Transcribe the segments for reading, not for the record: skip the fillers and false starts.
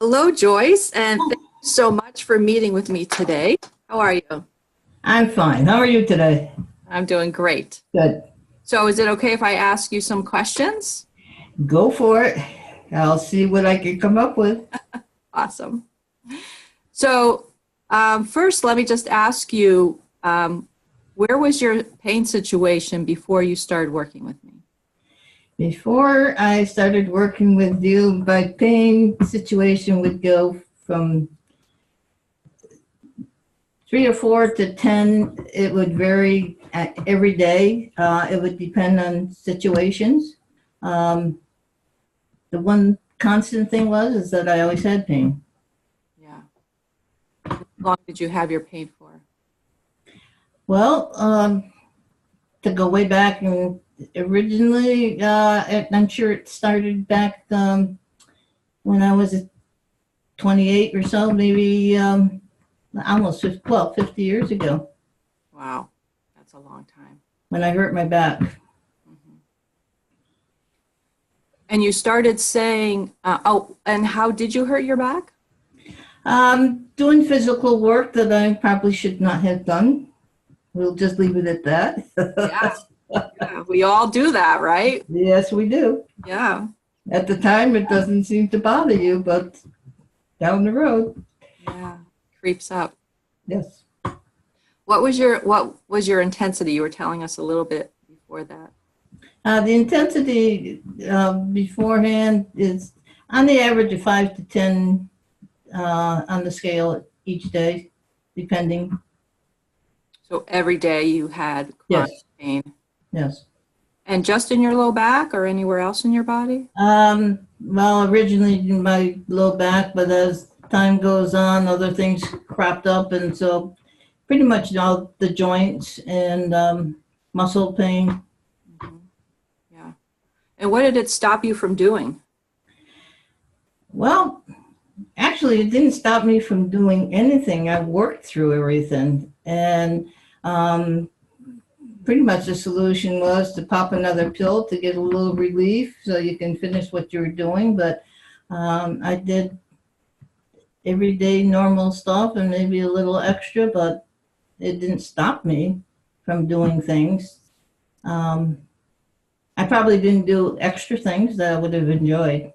Hello, Joyce, and thank you so much for meeting with me today. How are you? I'm fine. How are you today? I'm doing great. Good. So, is it okay if I ask you some questions? Go for it. I'll see what I can come up with. Awesome. So, first, let me just ask you, where was your pain situation before you started working with me? Before I started working with you, my pain situation would go from 3 or 4 to 10. It would vary every day. It would depend on situations. Um, the one constant thing was is that I always had pain. Yeah. How long did you have your pain for? Well, to go way back and originally, I'm sure it started back when I was 28 or so, maybe almost 50, well, 50 years ago Wow, that's a long time. when I hurt my back. Mhm. And you started saying, oh, and how did you hurt your back? Doing physical work that I probably should not have done. We'll just leave it at Yeah, that. yeah, we all do that, right? Yes, we do. Yeah, At the time, it doesn't seem to bother you, but down the road, yeah, creeps up. yes. What was your intensity? You were telling us a little bit before that. The intensity beforehand is on the average of 5 to 10 on the scale each day, depending. So every day you had chronic Yes, pain. yes. And just in your low back or anywhere else in your body? Well, originally in my low back, but as time goes on, other things cropped up, and so pretty much all the joints and muscle pain. Hmm. Yeah. And what did it stop you from doing? Well, actually, it didn't stop me from doing anything. I worked through everything, and um, pretty much the solution was to pop another pill to get a little relief so you can finish what you're doing. But I did everyday normal stuff and maybe a little extra, but it didn't stop me from doing things. Um, I probably didn't do extra things that I would have enjoyed.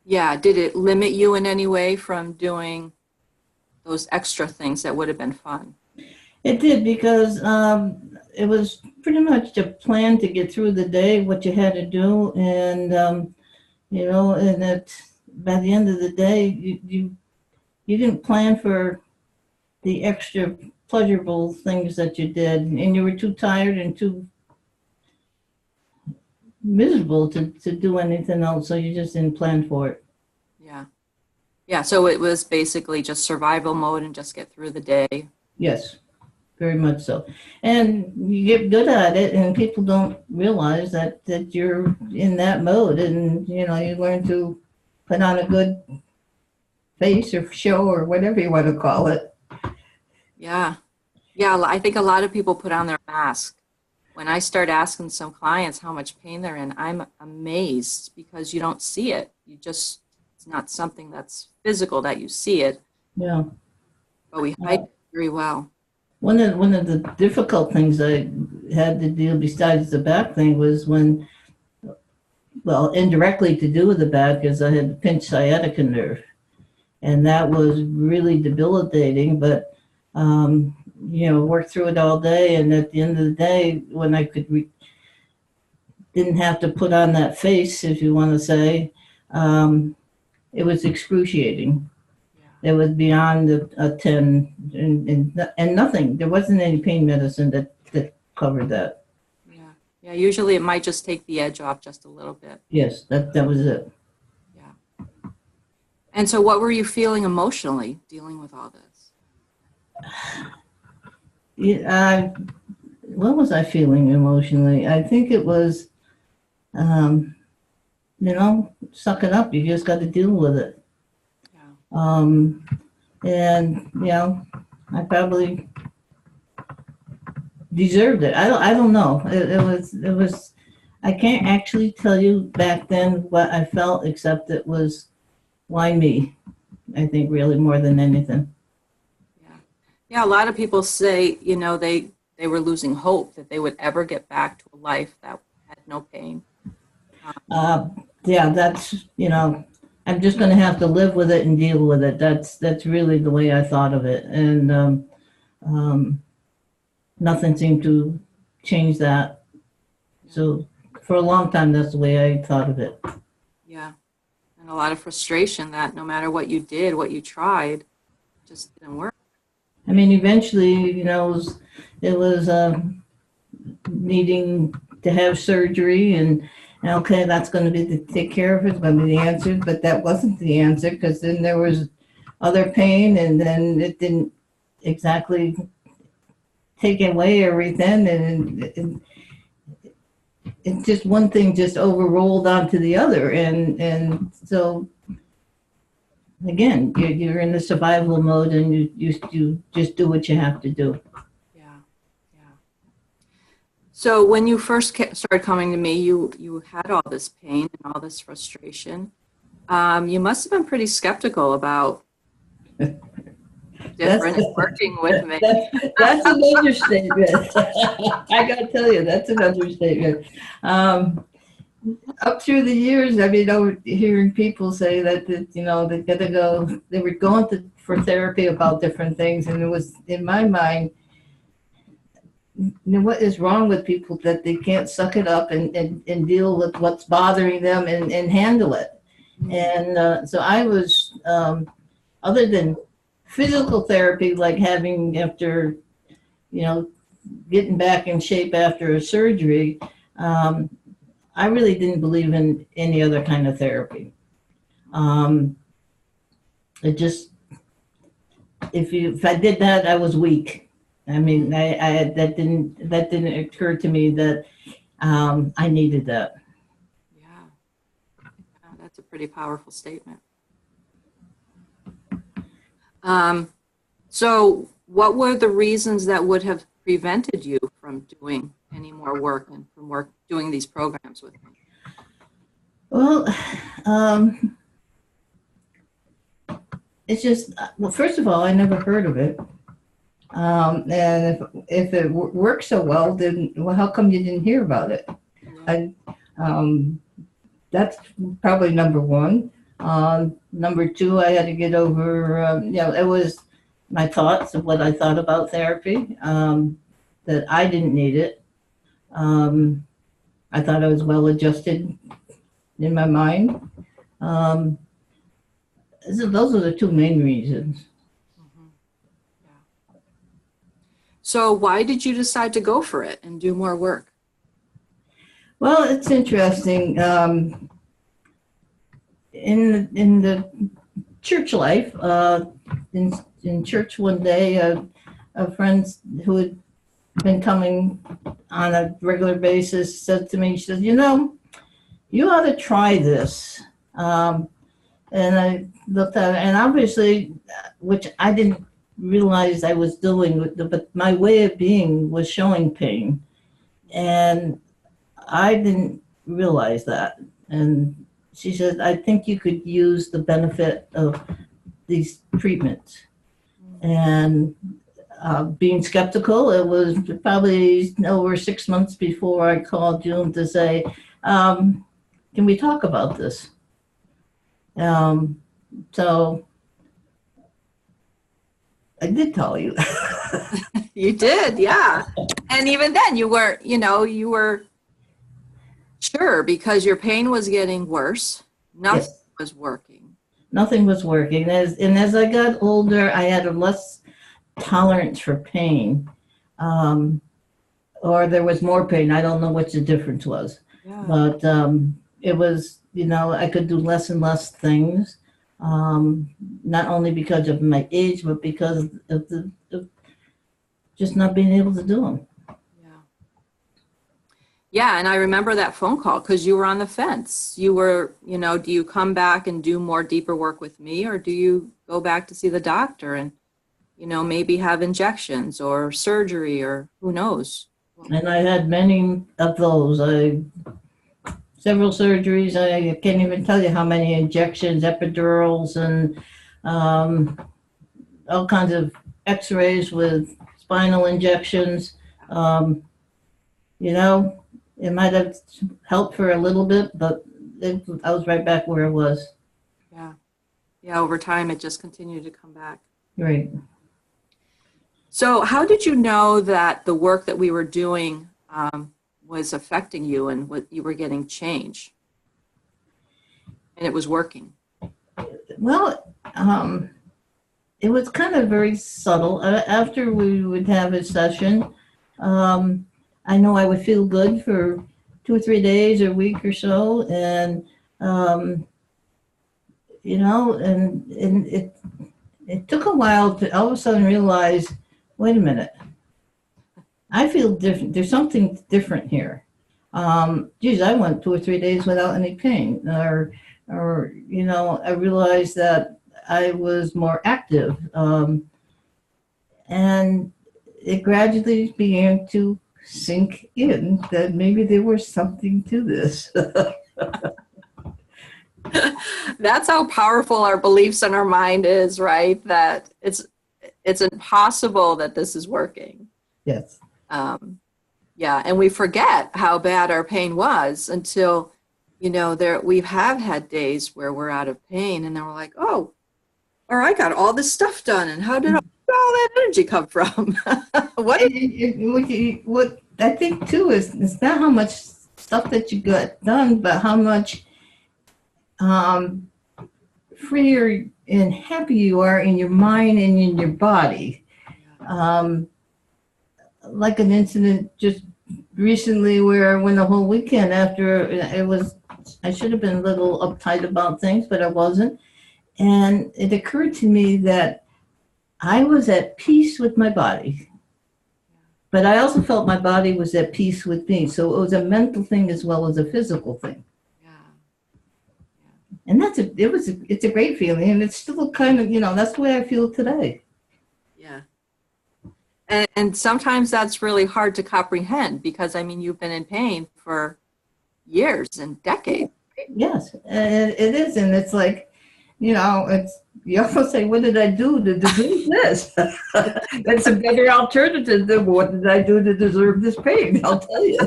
Yeah. Did it limit you in any way from doing those extra things that would have been fun? It did because it was pretty much a plan to get through the day, what you had to do, and and that by the end of the day, you didn't plan for the extra pleasurable things that you did, and you were too tired and too miserable to do anything else, so you just didn't plan for it. Yeah. Yeah. So it was basically just survival mode and just get through the day. Yes, very much so. And you get good at it, and people don't realize that you're in that mode, and you learn to put on a good face or show or whatever you want to call it. Yeah. Yeah. I think a lot of people put on their mask. When I start asking some clients how much pain they're in, I'm amazed because you don't see it. It's not something that's physical that you see it, Yeah. but we hide it very well. One of the difficult things I had to do besides the back thing was when, well, indirectly to do with the back is I had a pinched sciatica nerve, and that was really debilitating. But worked through it all day, and at the end of the day, when I didn't have to put on that face, if you want to say, um, it was excruciating. Yeah. It was beyond a 10, and nothing. There wasn't any pain medicine that covered that. Yeah. Yeah. Usually it might just take the edge off just a little bit. Yes, that was it. Yeah. And so what were you feeling emotionally dealing with all this? Yeah, what was I feeling emotionally? I think it was, um, suck it up. You just got to deal with it. Yeah. Um, and I probably deserved it. I don't know. It was. I can't actually tell you back then what I felt, except it was why me? I think really more than anything. Yeah. Yeah, a lot of people say, you know, they were losing hope that they would ever get back to a life that had no pain. Um, Uh, yeah, that's, I'm just going to have to live with it and deal with it. That's really the way I thought of it. And um, nothing seemed to change that. yeah, So for a long time, that's the way I thought of it. yeah. And a lot of frustration that no matter what you did, what you tried, it just didn't work. I mean, eventually, it was needing to have surgery, and okay, that's going to be to take care of it, it's going to be the answer, but that wasn't the answer because then there was other pain, and then it didn't exactly take away everything, and it just one thing just overrolled onto the other, and so again, you're in the survival mode, and you just do what you have to do. Yeah, yeah. So when you first started coming to me, you had all this pain and all this frustration. You must have been pretty skeptical about That's different and working with me. that's an understatement. I got to tell you, that's an understatement. Um, Up through the years, I mean, hearing people say that they got to go, they were going for therapy about different things, and it was in my mind, what is wrong with people that they can't suck it up and deal with what's bothering them and handle it. And so I was, other than physical therapy, like having after, you know, getting back in shape after a surgery, um, I really didn't believe in any other kind of therapy. Um, it just, if I did that, I was weak. I mean, that didn't occur to me that I needed that. Yeah, yeah, that's a pretty powerful statement. Um, so what were the reasons that would have prevented you from doing any more work and from doing these programs with me? Well, um, it's just, well, first of all, I never heard of it. And if it works so well, then well, how come you didn't hear about it? Yeah. I, um, that's probably number one. Number two, I had to get over, it was my thoughts of what I thought about therapy, that I didn't need it. Um, I thought I was well adjusted in my mind. Um, so those are the two main reasons. Mhm. Yeah. So why did you decide to go for it and do more work? Well, it's interesting. In the church life, in church one day, a friend who had been coming on a regular basis said to me, she said, you ought to try this. And I looked at it, and obviously, which I didn't realize I was doing, but my way of being was showing pain. And I didn't realize that. And she said, I think you could use the benefit of these treatments. And being skeptical, it was probably over 6 months before I called June to say, can we talk about this? Um, so I did tell you. You did, yeah. And even then you were sure because your pain was getting worse. Nothing Yes, was working. nothing was working. And as I got older, I had a less tolerance for pain. Um, or there was more pain. I don't know what the difference was, Yeah. but it was, I could do less and less things, not only because of my age, but because of just not being able to do them. Yeah. Yeah, and I remember that phone call because you were on the fence. You were, do you come back and do more deeper work with me, or do you go back to see the doctor and, maybe have injections or surgery or who knows? Well, And I had many of those. I several surgeries. I can't even tell you how many injections, epidurals, and um, all kinds of X-rays with spinal injections. Um, you know, it might have helped for a little bit, but I was right back where I was. Yeah. Yeah. Over time, it just continued to come back. Right. So, how did you know that the work that we were doing was affecting you and what you were getting change and it was working? Well, it was kind of very subtle. After we would have a session, um, I know I would feel good for 2 or 3 days or a week or so, and um, and it took a while to all of a sudden realize, wait a minute, I feel different. There's something different here. Geez, I went 2 or 3 days without any pain, or I realized that I was more active, and it gradually began to sink in that maybe there was something to this. That's how powerful our beliefs in our mind is, right? That it's impossible that this is working. Yes. Yeah, and we forget how bad our pain was until, we have had days where we're out of pain and then we're like, oh, or I got all this stuff done, and how did all that energy come from? What? What I think too is it's not how much stuff that you got done, but how much um, freer and happy you are in your mind and in your body. Um, like an incident just recently where I went the whole weekend after I should have been a little uptight about things, but I wasn't. And it occurred to me that I was at peace with my body, but I also felt my body was at peace with me. So it was a mental thing as well as a physical thing. Yeah. And it's a great feeling. And it's still kind of, that's the way I feel today. Yeah. And sometimes that's really hard to comprehend because, you've been in pain for years and decades. Yes, and it is. And it's like, you almost say, what did I do to deserve this? That's a better alternative than what did I do to deserve this pain, I'll tell you.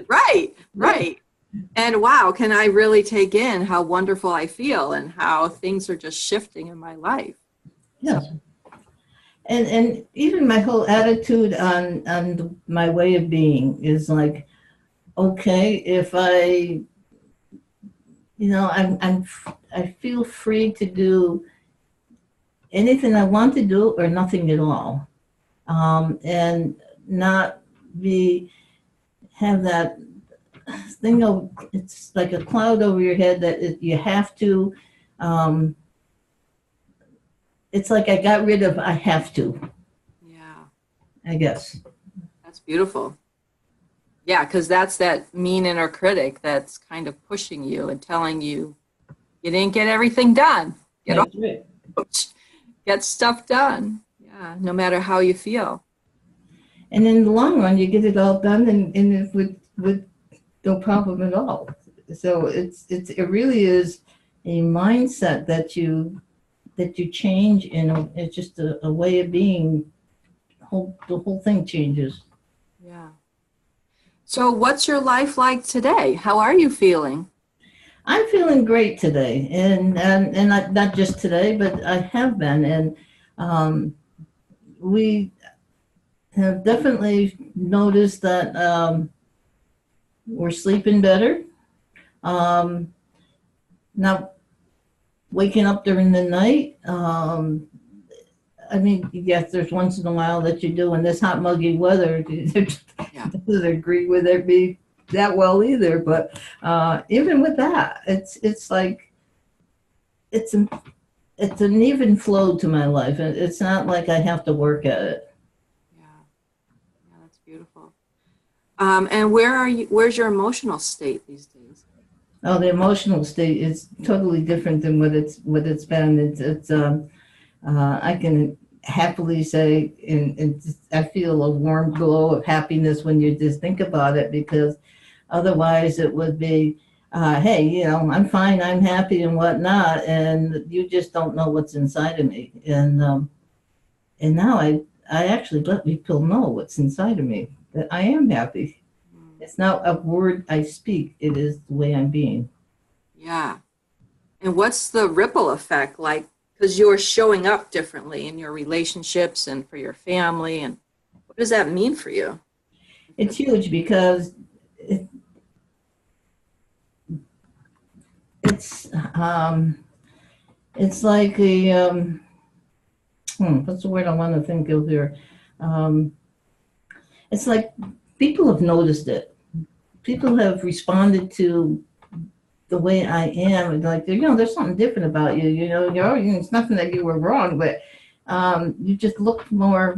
Right. And wow, can I really take in how wonderful I feel and how things are just shifting in my life? Yes. And even my whole attitude on my way of being is like, okay, if I feel free to do anything I want to do or nothing at all, and not have that thing of it's like a cloud over your head that you have to. It's like I got rid of I have to. Yeah, I guess. that's beautiful. Yeah, because that's that mean inner critic that's kind of pushing you and telling you you didn't get everything done. That's right. Get stuff done. Yeah, no matter how you feel. And in the long run, you get it all done and with no problem at all. So it really is a mindset that you change, and it's just a way of being. The whole thing changes. Yeah. So what's your life like today? How are you feeling? I'm feeling great today, and not just today, but I have been, and we have definitely noticed that we're sleeping better. Um, Not waking up during the night. Yes, there's once in a while that you do in this hot, muggy weather. Yeah. Doesn't agree with it be that well either. But even with that, it's like it's an even flow to my life. It's not like I have to work at it. Yeah. Yeah, that's beautiful. And where's your emotional state these days? Oh, the emotional state is totally different than what it's been. I can happily say, and I feel a warm glow of happiness when you just think about it, because Otherwise, it would be, hey, you know, I'm fine, I'm happy, and whatnot, and you just don't know what's inside of me. And now I actually let people know what's inside of me, that I am happy. Mm. It's not a word I speak, it is the way I'm being. Yeah. And what's the ripple effect like? Because you're showing up differently in your relationships and for your family. And what does that mean for you? It's huge because it, it's um, it's like a what's the word I want to think of here? Um, it's like people have noticed it. People have responded to the way I am, and like, you know, there's something different about you. It's nothing that you were wrong, but you just look more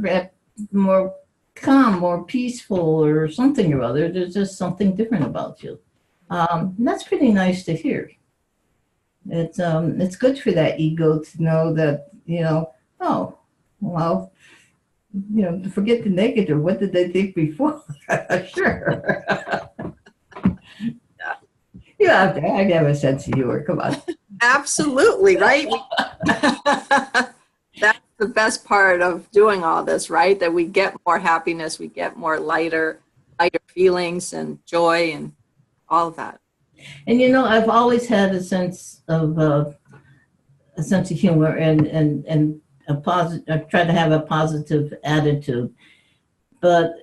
calm, more peaceful, or something or other. There's just something different about you. And that's pretty nice to hear. It's good for that ego to know that, oh, well, forget the negative. What did they think before? Sure. You have to have a sense of humor. Come on. Absolutely, right? That's the best part of doing all this, right? That we get more happiness, we get more lighter feelings and joy and all of that. And I've always had a sense of humor and a positive. I try to have a positive attitude, but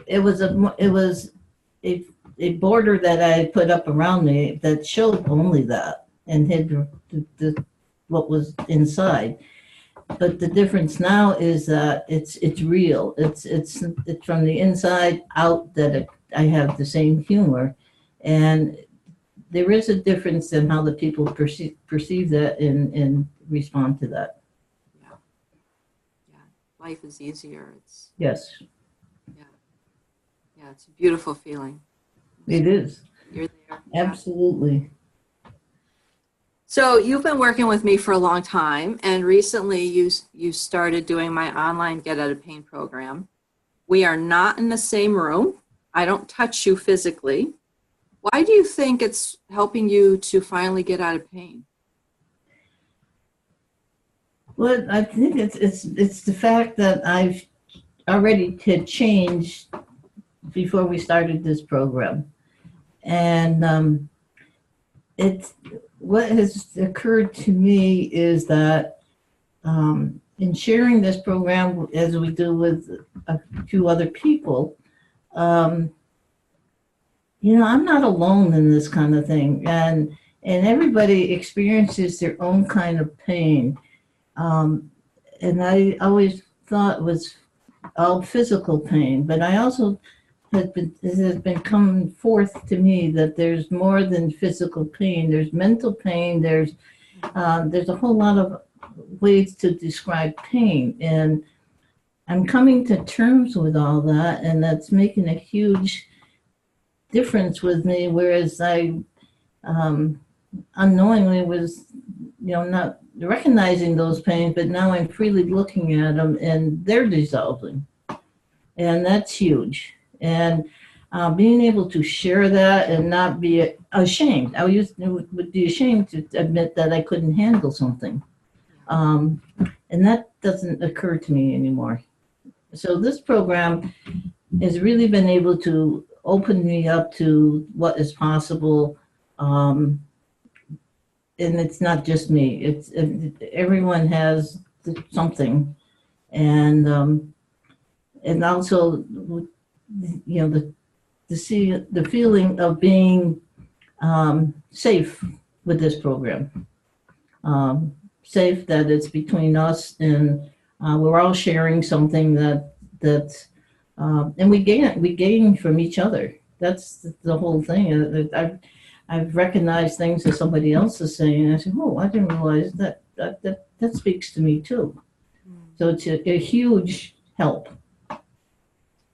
it was a a border that I put up around me that showed only that and hid what was inside. But the difference now is that it's real. It's from the inside out that I have the same humor, and there is a difference in how the people perceive that and respond to that. Yeah. Yeah. Life is easier. It's, Yes, yeah. Yeah. It's a beautiful feeling. it is. You're there. Yeah. Absolutely. So you've been working with me for a long time, and recently you started doing my online Get Out of Pain program. We are not in the same room. I don't touch you physically. Why do you think it's helping you to finally get out of pain? Well, I think it's the fact that I've already had changed before we started this program, and it's what has occurred to me is that in sharing this program as we do with a few other people, um, I'm not alone in this kind of thing, and everybody experiences their own kind of pain. Um, and I always thought it was all physical pain, but I also it has been coming forth to me that there's more than physical pain. There's mental pain. There's a whole lot of ways to describe pain, and I'm coming to terms with all that, and that's making a huge difference with me. Whereas I unknowingly was, not recognizing those pains, but now I'm freely looking at them, and they're dissolving, and that's huge. And being able to share that and not be ashamed. Would be ashamed to admit that I couldn't handle something, um, and that doesn't occur to me anymore. So this program has really been able to open me up to what is possible, and it's not just me. Everyone has something, and also, the feeling of being safe with this program. Safe that it's between us, and we're all sharing something and we gain from each other. That's the whole thing. I've recognized things that somebody else is saying, and I say, oh, I didn't realize that speaks to me too. So it's a huge help.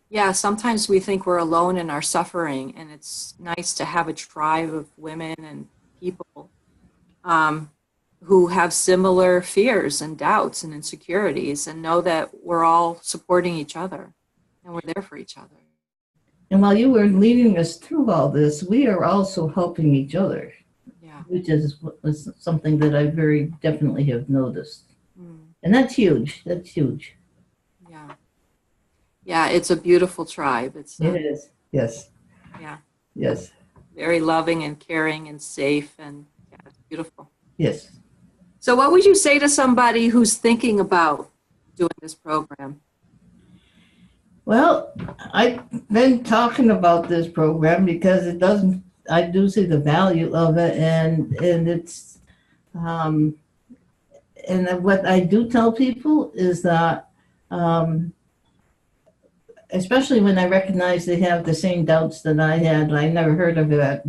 Yeah, sometimes we think we're alone in our suffering, and it's nice to have a tribe of women and people um, who have similar fears and doubts and insecurities, and know that we're all supporting each other and we're there for each other. And while you were leading us through all this, we are also helping each other, Yeah. which is something that I very definitely have noticed. Mm. And that's huge. That's huge. Yeah. Yeah, it's a beautiful tribe. It's It is. Yes. yeah, Yes. very loving and caring and safe, and yeah, it's beautiful. Yes. So what would you say to somebody who's thinking about doing this program? Well, I've been talking about this program because it doesn't, I do see the value of it, and it's, um, and what I do tell people is that, um, especially when I recognize they have the same doubts that I had, I never heard of it,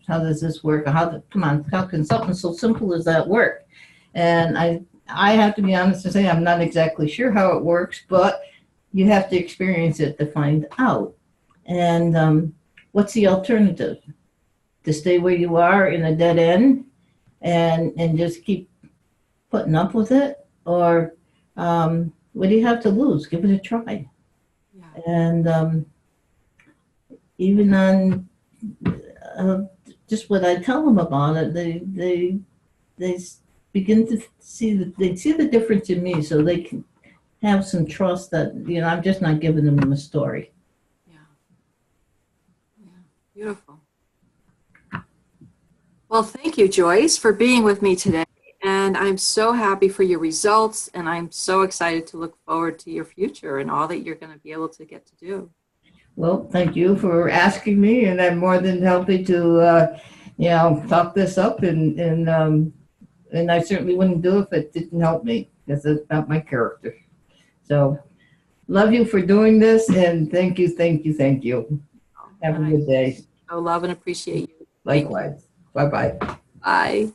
how does this work? Come on, how can something so simple as that work? And I have to be honest and say I'm not exactly sure how it works, but you have to experience it to find out. And what's the alternative? To stay where you are in a dead end and just keep putting up with it? Or what do you have to lose? Give it a try. Yeah. And even on uh, just what I tell them about it, they begin to see they see the difference in me, so they can have some trust that I'm just not giving them a story. Yeah. Yeah. Beautiful. Well, thank you, Joyce, for being with me today. And I'm so happy for your results, and I'm so excited to look forward to your future and all that you're going to be able to get to do. Well, thank you for asking me, and I'm more than happy to talk this up, and I certainly wouldn't do it if it didn't help me, because it's not my character. So love you for doing this, and thank you, thank you, thank you. Have a And I good day. so love and appreciate you. Thank you. Likewise. Bye-bye. Bye.